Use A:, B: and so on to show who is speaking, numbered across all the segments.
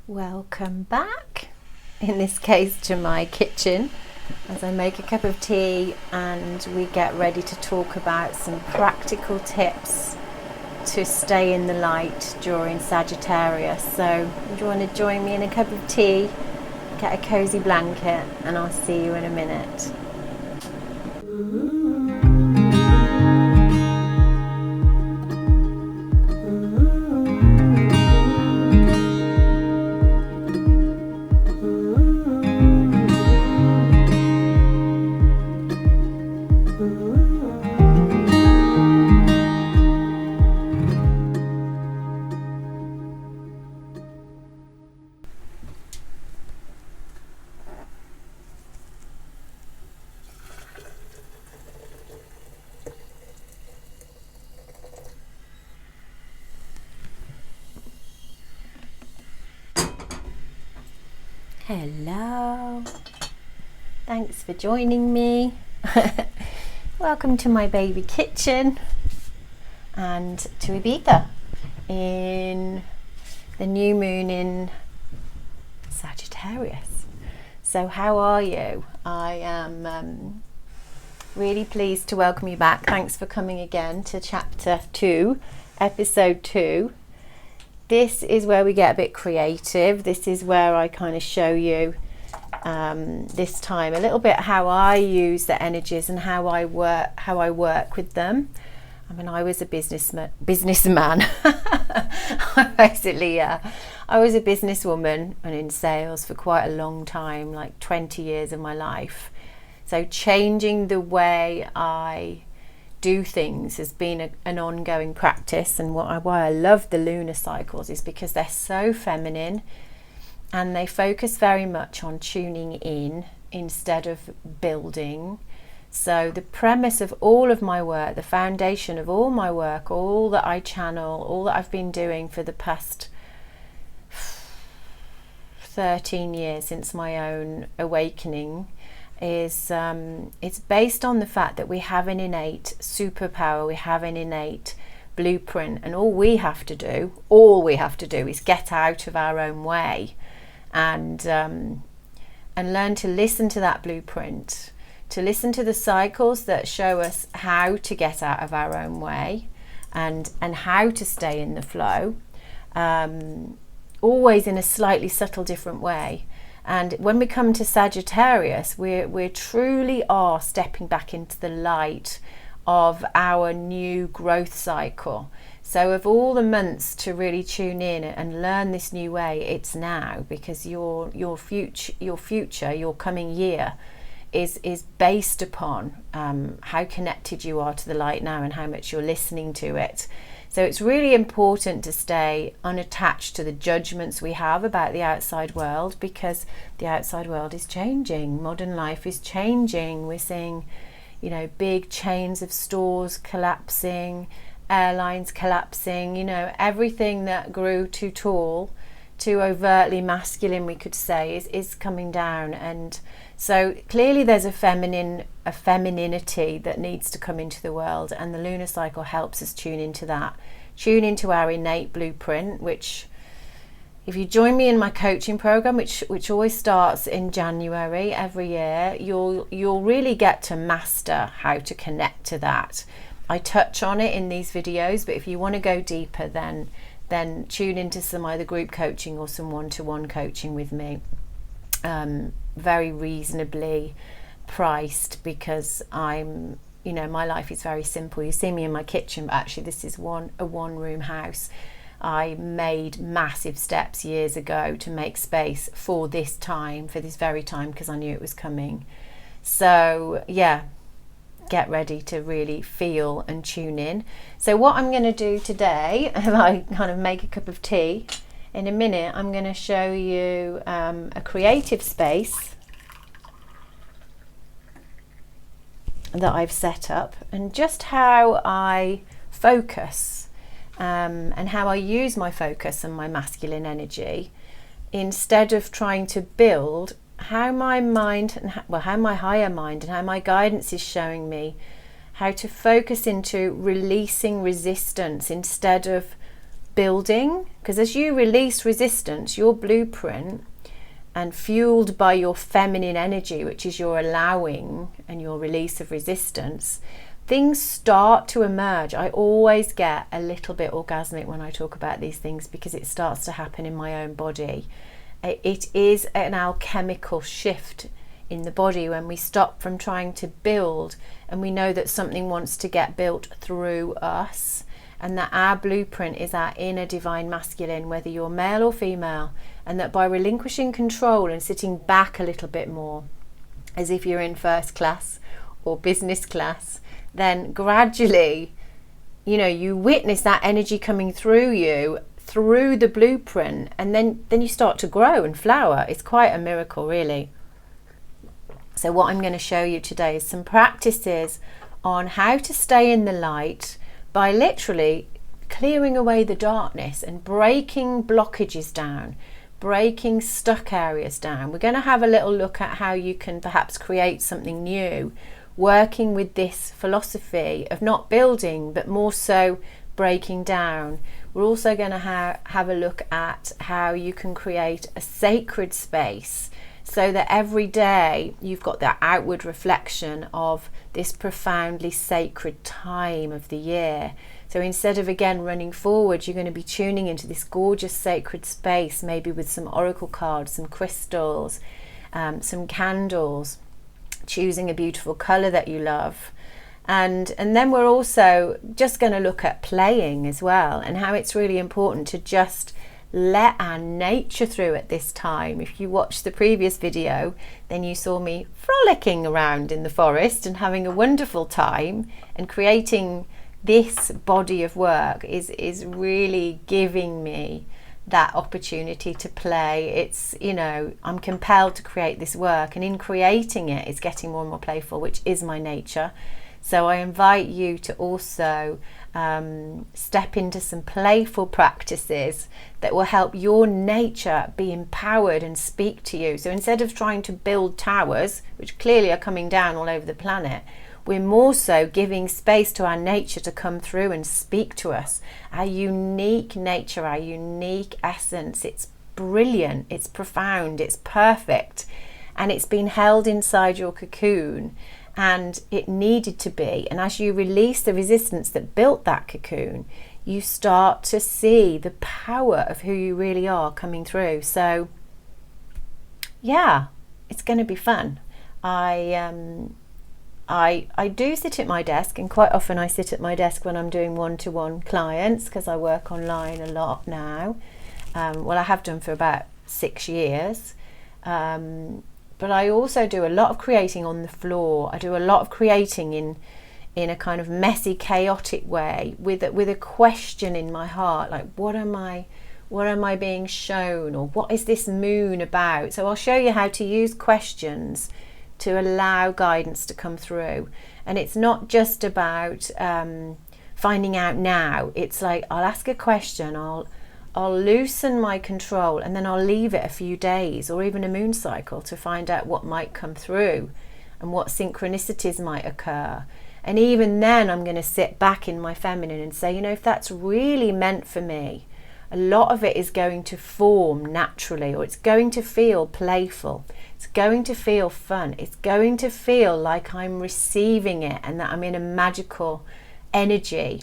A: Welcome back, in this case to my kitchen, as I make a cup of tea and we get ready to talk about some practical tips to stay in the light during Sagittarius. So do you want to join me in a cup of tea, get a cozy blanket, and I'll see you in a minute. Hello, thanks for joining me. Welcome to my baby kitchen and to Ibiza in the new moon in Sagittarius. So how are you? I am really pleased to welcome you back. Thanks for coming again to chapter 2, episode 2. This is where we get a bit creative. This is where I kind of show you this time a little bit how I use the energies and how I work with them. I mean, I was a businessman. Basically, yeah. I was a businesswoman and in sales for quite a long time, like 20 years of my life. So changing the way I do things has been an ongoing practice, and why I love the lunar cycles is because they're so feminine and they focus very much on tuning in instead of building. So the premise of all of my work, the foundation of all my work, all that I channel, all that I've been doing for the past 13 years since my own awakening, is it's based on the fact that we have an innate superpower, we have an innate blueprint, and all we have to do is get out of our own way and learn to listen to that blueprint, to listen to the cycles that show us how to get out of our own way and how to stay in the flow, always in a slightly subtle different way. And when we come to Sagittarius, we truly are stepping back into the light of our new growth cycle. So of all the months to really tune in and learn this new way, it's now, because your future, your coming year is based upon how connected you are to the light now and how much you're listening to it. So it's really important to stay unattached to the judgments we have about the outside world, because the outside world is changing. Modern life is changing. We're seeing, big chains of stores collapsing, airlines collapsing, everything that grew too tall, too overtly masculine, we could say, is coming down. And so clearly there's a femininity that needs to come into the world, and the lunar cycle helps us tune into that, tune into our innate blueprint, which, if you join me in my coaching program, which always starts in January every year, you'll really get to master how to connect to that. I touch on it in these videos, but if you want to go deeper, then tune into some either group coaching or some one-to-one coaching with me. Very reasonably priced, because I'm, my life is very simple. You see me in my kitchen, but actually this is a one-room house. I made massive steps years ago to make space for this very time, because I knew it was coming. So yeah, get ready to really feel and tune in. So what I'm going to do today, if I kind of make a cup of tea, in a minute I'm going to show you a creative space that I've set up, and just how I focus and how I use my focus and my masculine energy, instead of trying to build, how my higher mind and how my guidance is showing me how to focus into releasing resistance instead of building, because as you release resistance, your blueprint, and fueled by your feminine energy, which is your allowing and your release of resistance, things start to emerge. I always get a little bit orgasmic when I talk about these things, because it starts to happen in my own body. It is an alchemical shift in the body when we stop from trying to build, and we know that something wants to get built through us, and that our blueprint is our inner divine masculine, whether you're male or female, and that by relinquishing control and sitting back a little bit more, as if you're in first class or business class, then gradually, you know, you witness that energy coming through you, through the blueprint, and then you start to grow and flower. It's quite a miracle, really. So what I'm going to show you today is some practices on how to stay in the light by literally clearing away the darkness and breaking blockages down, breaking stuck areas down. We're going to have a little look at how you can perhaps create something new, working with this philosophy of not building, but more so breaking down. We're also going to have a look at how you can create a sacred space, so that every day you've got that outward reflection of this profoundly sacred time of the year. So instead of again running forward, you're going to be tuning into this gorgeous sacred space, maybe with some oracle cards, some crystals, some candles, choosing a beautiful color that you love. And then we're also just going to look at playing as well, and how it's really important to just let our nature through at this time. If you watched the previous video, then you saw me frolicking around in the forest and having a wonderful time, and creating this body of work is really giving me that opportunity to play. It's, you know, I'm compelled to create this work, and in creating it, it's getting more and more playful, which is my nature. So I invite you to also step into some playful practices that will help your nature be empowered and speak to you. So instead of trying to build towers, which clearly are coming down all over the planet, we're more so giving space to our nature to come through and speak to us. Our unique nature, our unique essence, it's brilliant, it's profound, it's perfect, and it's been held inside your cocoon. And it needed to be. And as you release the resistance that built that cocoon, you start to see the power of who you really are coming through. So yeah, it's going to be fun. I do sit at my desk, and quite often I sit at my desk when I'm doing one-to-one clients, because I work online a lot now. Well, I have done for about 6 years. But I also do a lot of creating on the floor. I do a lot of creating in a kind of messy, chaotic way, with a question in my heart, like what am I being shown, or what is this moon about? So I'll show you how to use questions to allow guidance to come through. And it's not just about finding out now. It's like, I'll ask a question, I'll loosen my control, and then I'll leave it a few days or even a moon cycle to find out what might come through and what synchronicities might occur. And even then, I'm going to sit back in my feminine and say, you know, if that's really meant for me, a lot of it is going to form naturally, or it's going to feel playful. It's going to feel fun. It's going to feel like I'm receiving it and that I'm in a magical energy.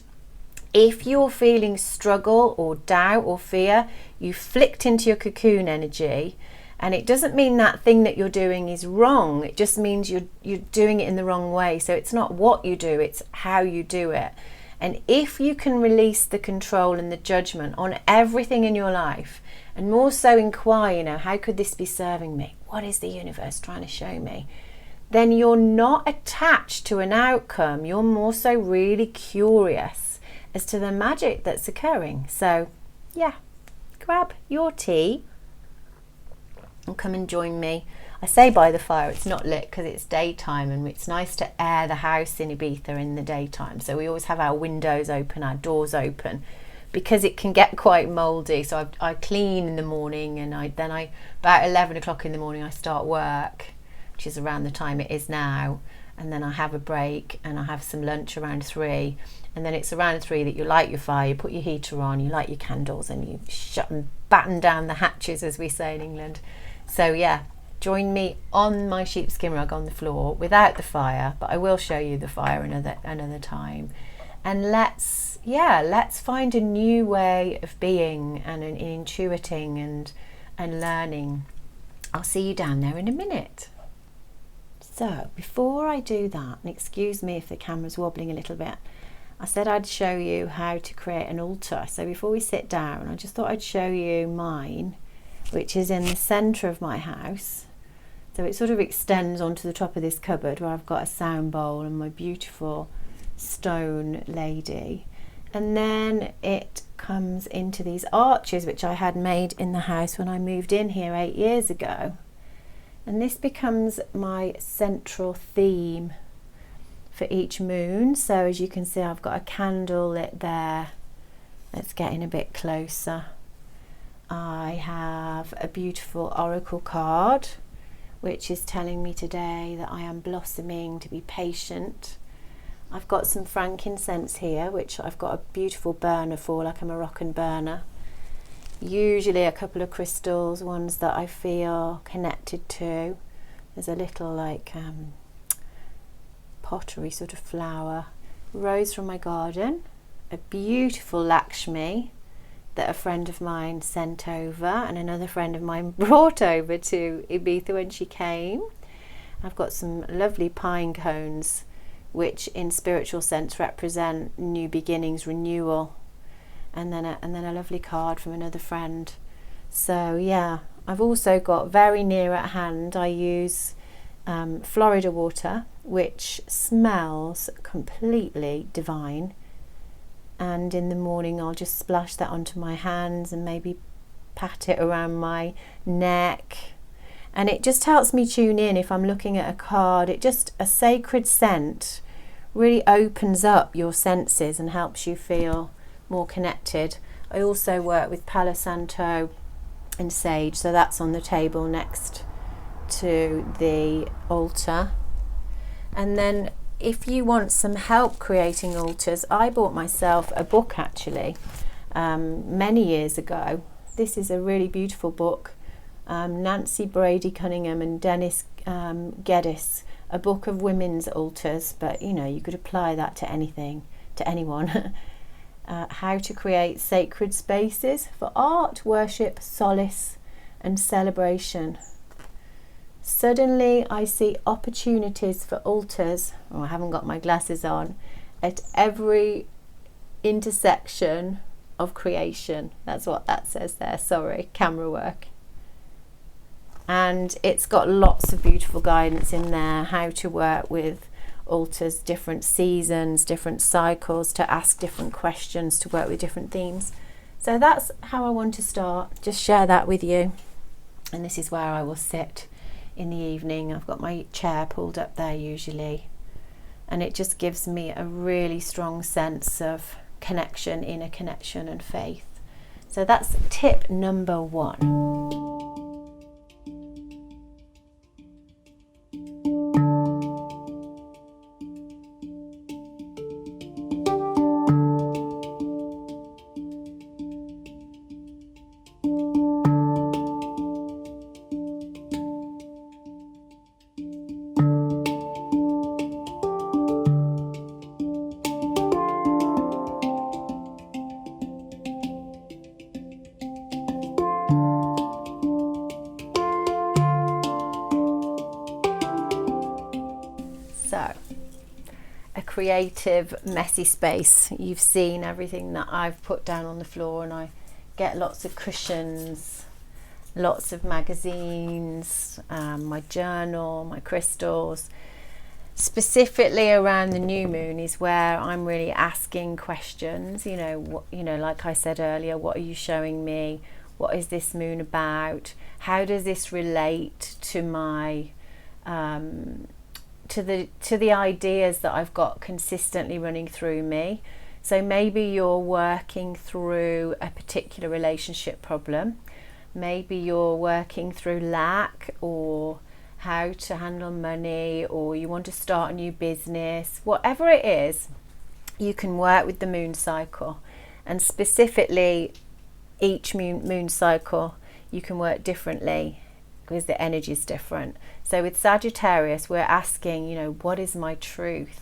A: If you're feeling struggle or doubt or fear, you flicked into your cocoon energy, and it doesn't mean that thing that you're doing is wrong. It just means you're doing it in the wrong way. So it's not what you do, it's how you do it. And if you can release the control and the judgment on everything in your life, and more so inquire, you know, how could this be serving me? What is the universe trying to show me? Then you're not attached to an outcome. You're more so really curious as to the magic that's occurring. So yeah, grab your tea and come and join me. I say by the fire, it's not lit because it's daytime, and it's nice to air the house in Ibiza in the daytime. So we always have our windows open, our doors open, because it can get quite mouldy. So I clean in the morning, and then about 11 o'clock in the morning I start work, which is around the time it is now. And then I have a break, and I have some lunch around 3, And then it's around 3 that you light your fire, you put your heater on, you light your candles, and you shut and batten down the hatches, as we say in England. So yeah, join me on my sheepskin rug on the floor without the fire, but I will show you the fire another time. And let's find a new way of being and intuiting and learning. I'll see you down there in a minute. So before I do that, and excuse me if the camera's wobbling a little bit, I said I'd show you how to create an altar. So before we sit down, I just thought I'd show you mine, which is in the centre of my house. So it sort of extends onto the top of this cupboard where I've got a sound bowl and my beautiful stone lady. And then it comes into these arches, which I had made in the house when I moved in here 8 years ago. And this becomes my central theme for each moon. So as you can see, I've got a candle lit there. Let's get in a bit closer. I have a beautiful oracle card, which is telling me today that I am blossoming, to be patient. I've got some frankincense here, which I've got a beautiful burner for, like a Moroccan burner. Usually a couple of crystals, ones that I feel connected to. There's a little like pottery sort of flower. Rose from my garden. A beautiful Lakshmi that a friend of mine sent over, and another friend of mine brought over to Ibiza when she came. I've got some lovely pine cones, which in spiritual sense represent new beginnings, renewal, and then a lovely card from another friend. So yeah, I've also got very near at hand, I use Florida water, which smells completely divine, and in the morning I'll just splash that onto my hands and maybe pat it around my neck. And it just helps me tune in if I'm looking at a card. It just, a sacred scent really opens up your senses and helps you feel more connected. I also work with Palo Santo and sage, so that's on the table next to the altar. And then if you want some help creating altars, I bought myself a book actually many years ago. This is a really beautiful book. Nancy Brady Cunningham and Dennis Geddes, a book of women's altars, but you know, you could apply that to anything, to anyone. How to create sacred spaces for art, worship, solace and celebration. Suddenly I see opportunities for altars, I haven't got my glasses on, at every intersection of creation. That's what that says there, sorry, camera work. And it's got lots of beautiful guidance in there, how to work with altars, different seasons, different cycles, to ask different questions, to work with different themes. So that's how I want to start, just share that with you. And this is where I will sit in the evening. I've got my chair pulled up there usually, and it just gives me a really strong sense of connection, inner connection and faith. So that's tip number 1. So, a creative, messy space. You've seen everything that I've put down on the floor, and I get lots of cushions, lots of magazines, my journal, my crystals. Specifically around the new moon is where I'm really asking questions. You know, like I said earlier, what are you showing me? What is this moon about? How does this relate to my to the ideas that I've got consistently running through me? So maybe you're working through a particular relationship problem, maybe you're working through lack, or how to handle money, or you want to start a new business. Whatever it is, you can work with the moon cycle, and specifically each moon cycle you can work differently because the energy is different. So with Sagittarius, we're asking, what is my truth?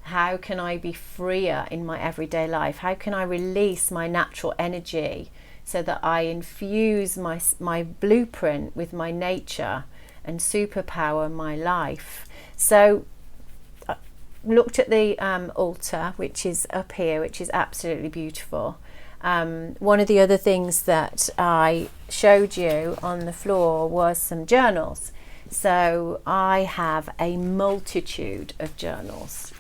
A: How can I be freer in my everyday life? How can I release my natural energy so that I infuse my blueprint with my nature and superpower my life? So I looked at the altar, which is up here, which is absolutely beautiful. One of the other things that I showed you on the floor was some journals. So I have a multitude of journals.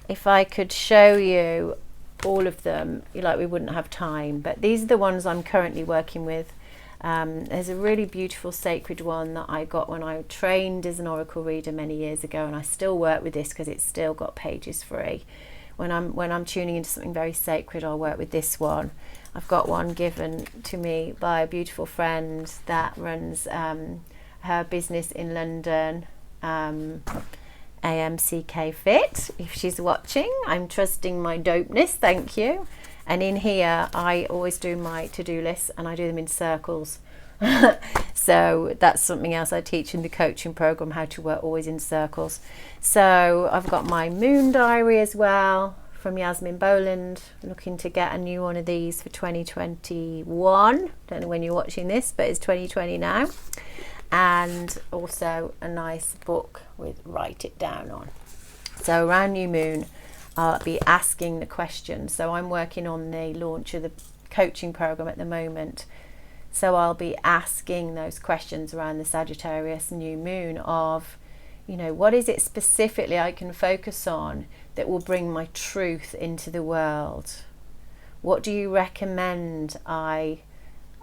A: If I could show you all of them, we wouldn't have time, but these are the ones I'm currently working with. There's a really beautiful sacred one that I got when I trained as an oracle reader many years ago, and I still work with this because it's still got pages free. When I'm tuning into something very sacred, I'll work with this one. I've got one given to me by a beautiful friend that runs her business in London, AMCK Fit. If she's watching, I'm trusting my dopeness, thank you. And in here I always do my to-do lists, and I do them in circles. So that's something else I teach in the coaching program, how to work always in circles. So I've got my moon diary as well from Yasmin Boland, looking to get a new one of these for 2021. Don't know when you're watching this, but it's 2020 now. And also a nice book with write it down on. So around new moon I'll be asking the questions. So I'm working on the launch of the coaching program at the moment, so I'll be asking those questions around the Sagittarius new moon of, what is it specifically I can focus on that will bring my truth into the world? What do you recommend I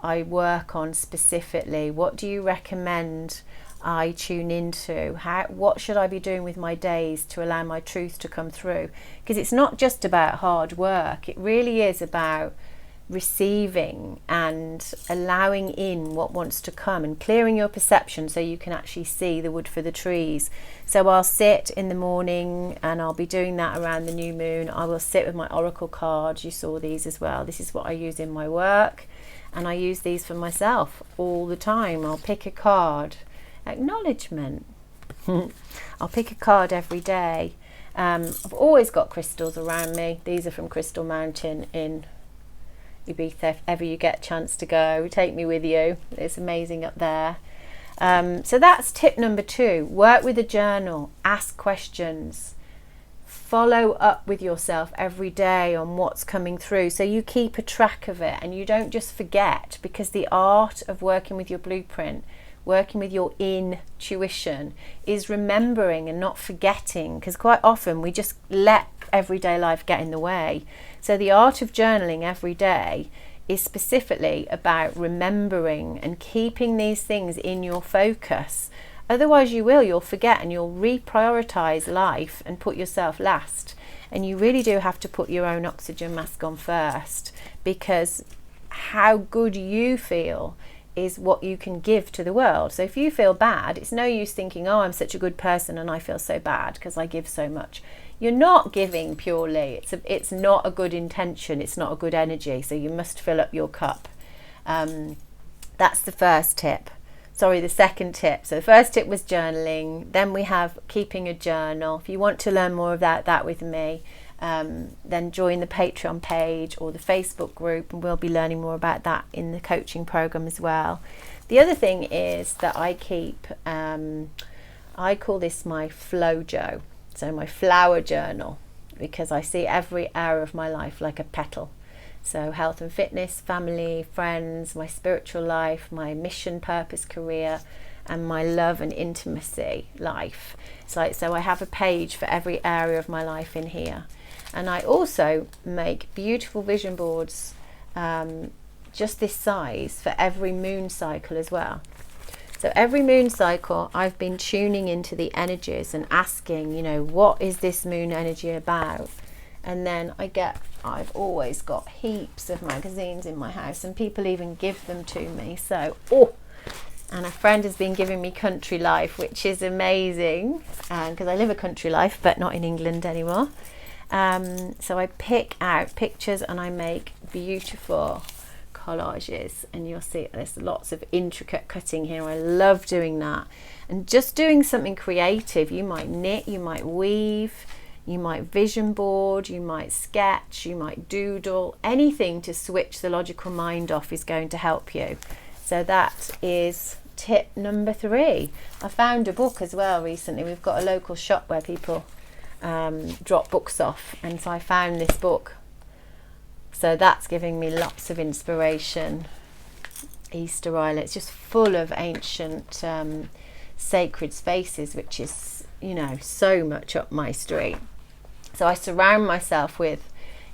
A: work on specifically? What do you recommend I tune into? What should I be doing with my days to allow my truth to come through? Because it's not just about hard work. It really is about receiving and allowing in what wants to come and clearing your perception so you can actually see the wood for the trees. So I'll sit in the morning, and I'll be doing that around the new moon. I will sit with my oracle cards. You saw these as well. This is what I use in my work, and I use these for myself all the time. I'll pick a card. Acknowledgement. I'll pick a card every day. I've always got crystals around me. These are from Crystal Mountain in Ibiza. If ever you get a chance to go, take me with you. It's amazing up there. So that's tip number 2. Work with a journal. Ask questions. Follow up with yourself every day on what's coming through, so you keep a track of it and you don't just forget, because the art of working with your blueprint, working with your intuition, is remembering and not forgetting, because quite often we just let everyday life get in the way. So the art of journaling every day is specifically about remembering and keeping these things in your focus. Otherwise you'll forget, and you'll reprioritize life and put yourself last. And you really do have to put your own oxygen mask on first, because how good you feel is what you can give to the world. So if you feel bad, it's no use thinking, oh, I'm such a good person and I feel so bad because I give so much. You're not giving purely. It's not a good intention. It's not a good energy. So you must fill up your cup. That's the first tip. Sorry, the second tip. So the first tip was journaling. Then we have keeping a journal. If you want to learn more about that with me, then join the Patreon page or the Facebook group, and we'll be learning more about that in the coaching program as well. The other thing is that I keep, I call this my flojo, so my flower journal, because I see every hour of my life like a petal. So health and fitness, family, friends, my spiritual life, my mission, purpose, career, and my love and intimacy life. So I have a page for every area of my life in here. And I also make beautiful vision boards, just this size, for every moon cycle as well. So every moon cycle I've been tuning into the energies and asking, what is this moon energy about? And then I've always got heaps of magazines in my house, and people even give them to me. So, and a friend has been giving me Country Life, which is amazing, because I live a country life, but not in England anymore. So I pick out pictures and I make beautiful collages, and you'll see there's lots of intricate cutting here. I love doing that, and just doing something creative. You might knit, you might weave, you might vision board, you might sketch, you might doodle. Anything to switch the logical mind off is going to help you. So that is tip number 3. I found a book as well recently. We've got a local shop where people drop books off, and so I found this book. So that's giving me lots of inspiration. Easter Island, it's just full of ancient sacred spaces, which is, you know, so much up my street. So I surround myself with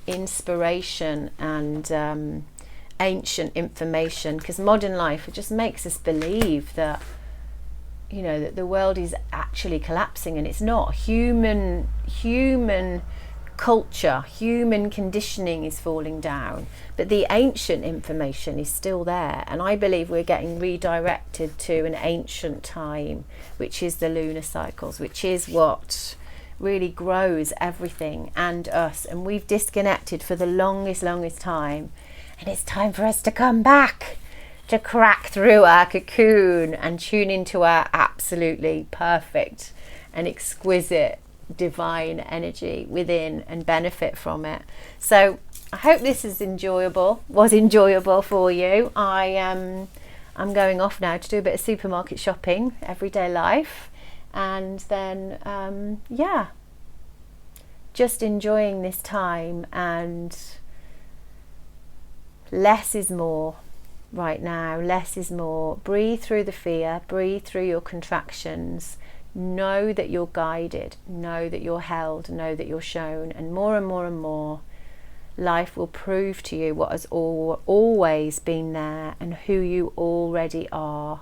A: inspiration and ancient information, because modern life, it just makes us believe that, you know, that the world is actually collapsing, and it's not. Human culture, human conditioning is falling down, but the ancient information is still there, and I believe we're getting redirected to an ancient time, which is the lunar cycles, which is what really grows everything and us, and we've disconnected for the longest time, and it's time for us to come back, to crack through our cocoon and tune into our absolutely perfect and exquisite divine energy within and benefit from it. So I hope this was enjoyable for you. I'm going off now to do a bit of supermarket shopping, everyday life, and then just enjoying this time, and less is more right now. Less is more. Breathe through the fear, breathe through your contractions. Know that you're guided, know that you're held, know that you're shown, and more life will prove to you what has always been there and who you already are.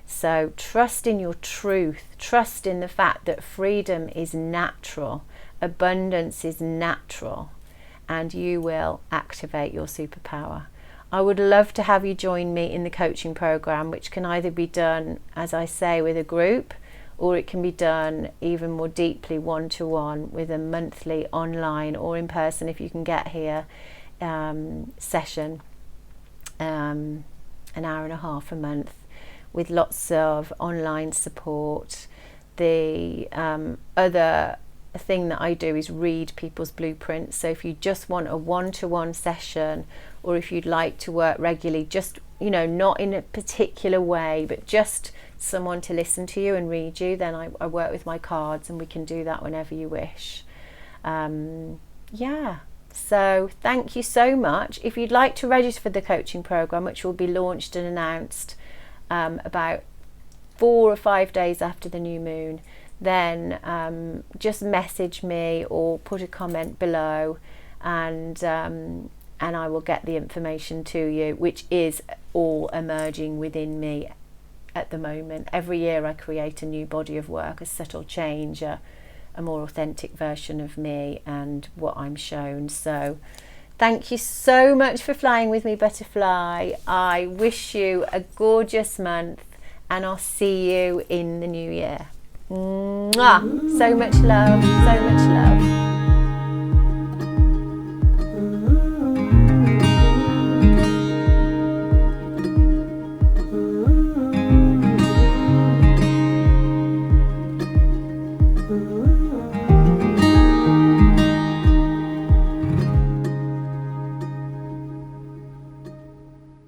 A: So trust in your truth, trust in the fact that freedom is natural, abundance is natural, and you will activate your superpower. I would love to have you join me in the coaching program, which can either be done, as I say, with a group, or it can be done even more deeply one-to-one with a monthly online or in person, if you can get here, session, an hour and a half a month, with lots of online support. The other thing that I do is read people's blueprints. So if you just want a one-to-one session, or if you'd like to work regularly, just, you know, not in a particular way, but just someone to listen to you and read you, then I work with my cards, and we can do that whenever you wish. So thank you so much. If you'd like to register for the coaching program, which will be launched and announced about 4 or 5 days after the new moon, then just message me or put a comment below, and I will get the information to you, which is all emerging within me at the moment. Every year I create a new body of work, a subtle change, a more authentic version of me and what I'm shown. So thank you so much for flying with me, butterfly. I wish you a gorgeous month, and I'll see you in the new year. Mwah! So much love, so much love.